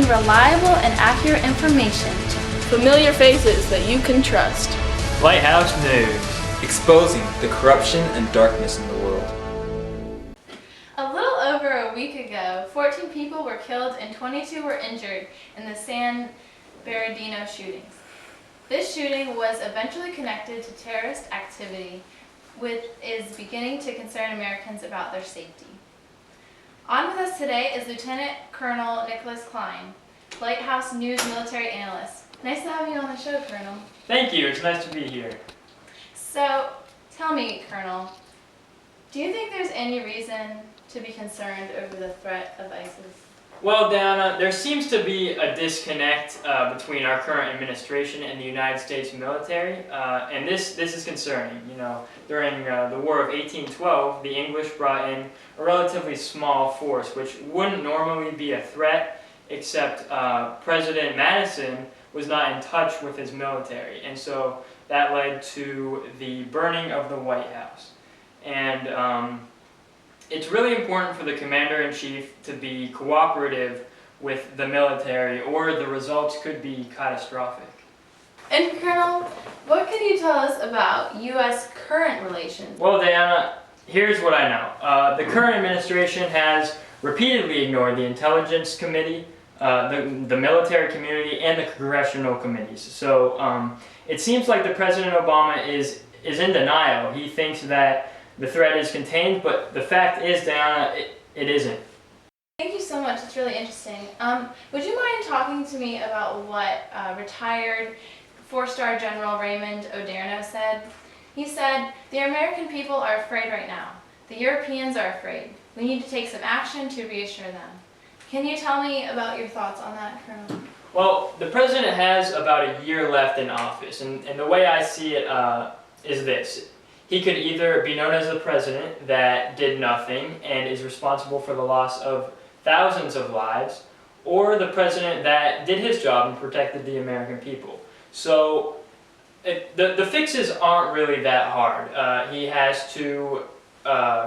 bringing reliable and accurate information. Familiar faces that you can trust. Lighthouse News, exposing the corruption and darkness in the world. A little over a week ago, 14 people were killed and 22 were injured in the San Bernardino shootings. This shooting was eventually connected to terrorist activity, which is beginning to concern Americans about their safety. On with us today is Lieutenant Colonel Nicholas Klein, Lighthouse News military analyst. Nice to have you on the show, Colonel. Thank you. It's nice to be here. So, tell me, Colonel, do you think there's any reason to be concerned over the threat of ISIS? Well, Diana, there seems to be a disconnect between our current administration and the United States military, and this is concerning. You know, during the War of 1812, the English brought in a relatively small force, which wouldn't normally be a threat, except President Madison was not in touch with his military, and so that led to the burning of the White House. And it's really important for the Commander-in-Chief to be cooperative with the military, or the results could be catastrophic. And Colonel, what can you tell us about U.S. current relations? Well, Diana, here's what I know. The current administration has repeatedly ignored the Intelligence Committee, the military community, and the congressional committees. So it seems like the President Obama is in denial. He thinks that the threat is contained, but the fact is, Diana, it isn't. Thank you so much. It's really interesting. Would you mind talking to me about what retired four-star General Raymond Odierno said? He said, "The American people are afraid right now. The Europeans are afraid. We need to take some action to reassure them." Can you tell me about your thoughts on that, Colonel? Well, the President has about a year left in office, and the way I see it is this. He could either be known as the president that did nothing and is responsible for the loss of thousands of lives, or the president that did his job and protected the American people. So the fixes aren't really that hard. He has to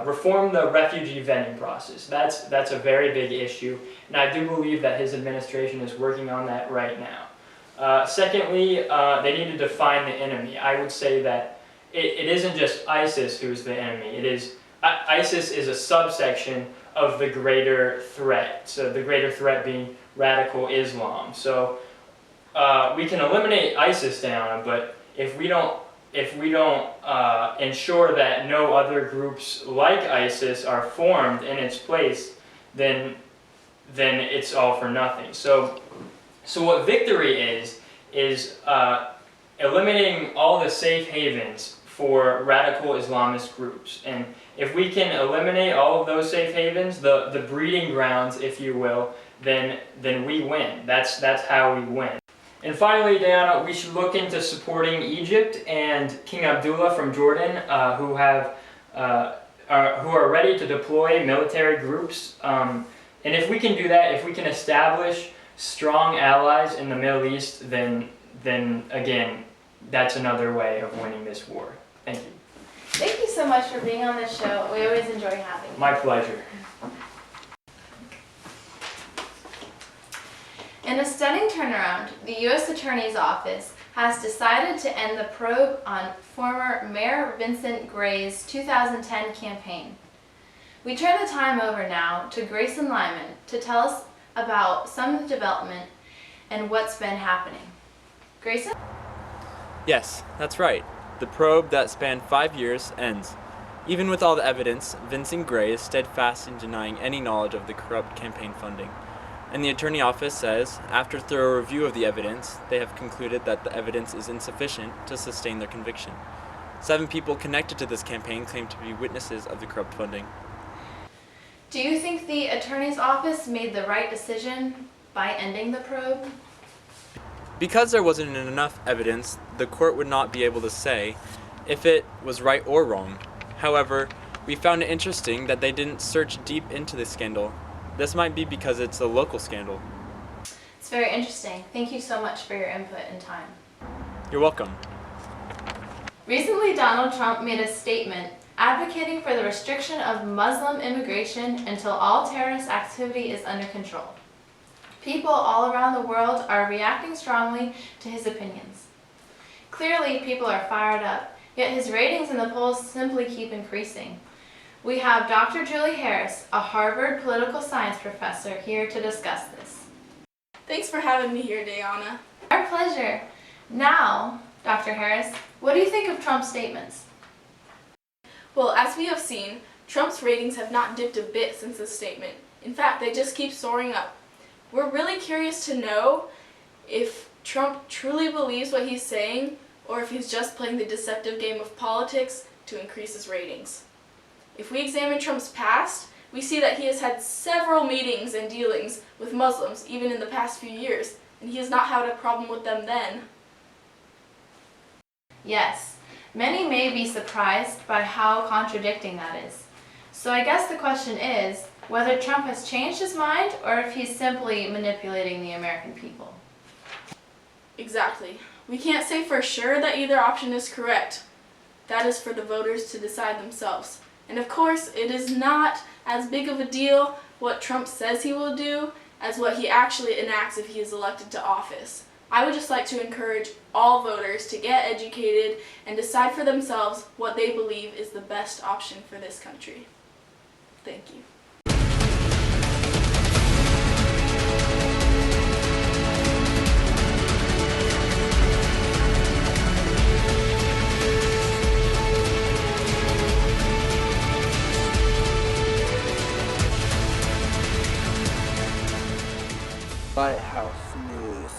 reform the refugee vetting process. That's a very big issue, and I do believe that his administration is working on that right now. Secondly, they need to define the enemy. I would say that it isn't just ISIS who's the enemy. ISIS is a subsection of the greater threat. So the greater threat being radical Islam. So we can eliminate ISIS down, but if we don't ensure that no other groups like ISIS are formed in its place, then it's all for nothing. So what victory is eliminating all the safe havens for radical Islamist groups. And if we can eliminate all of those safe havens, the breeding grounds, if you will, then we win. That's how we win. And finally, Diana, we should look into supporting Egypt and King Abdullah from Jordan, who are ready to deploy military groups. And if we can do that, if we can establish strong allies in the Middle East, then again, that's another way of winning this war. Thank you. Thank you so much for being on this show. We always enjoy having you. My pleasure. In a stunning turnaround, the U.S. Attorney's Office has decided to end the probe on former Mayor Vincent Gray's 2010 campaign. We turn the time over now to Grayson Lyman to tell us about some of the development and what's been happening. Grayson? Yes, that's right. The probe that spanned 5 years ends. Even with all the evidence, Vincent Gray is steadfast in denying any knowledge of the corrupt campaign funding. And the Attorney Office says, after thorough review of the evidence, they have concluded that the evidence is insufficient to sustain their conviction. 7 people connected to this campaign claim to be witnesses of the corrupt funding. Do you think the Attorney's Office made the right decision by ending the probe? Because there wasn't enough evidence, the court would not be able to say if it was right or wrong. However, we found it interesting that they didn't search deep into the scandal. This might be because it's a local scandal. It's very interesting. Thank you so much for your input and time. You're welcome. Recently, Donald Trump made a statement advocating for the restriction of Muslim immigration until all terrorist activity is under control. People all around the world are reacting strongly to his opinions. Clearly, people are fired up, yet his ratings in the polls simply keep increasing. We have Dr. Julie Harris, a Harvard political science professor, here to discuss this. Thanks for having me here, Diana. Our pleasure. Now, Dr. Harris, what do you think of Trump's statements? Well, as we have seen, Trump's ratings have not dipped a bit since this statement. In fact, they just keep soaring up. We're really curious to know if Trump truly believes what he's saying or if he's just playing the deceptive game of politics to increase his ratings. If we examine Trump's past, we see that he has had several meetings and dealings with Muslims even in the past few years, and he has not had a problem with them then. Yes, many may be surprised by how contradicting that is. So I guess the question is whether Trump has changed his mind or if he's simply manipulating the American people. Exactly. We can't say for sure that either option is correct. That is for the voters to decide themselves. And of course, it is not as big of a deal what Trump says he will do as what he actually enacts if he is elected to office. I would just like to encourage all voters to get educated and decide for themselves what they believe is the best option for this country. Thank you. Lighthouse News.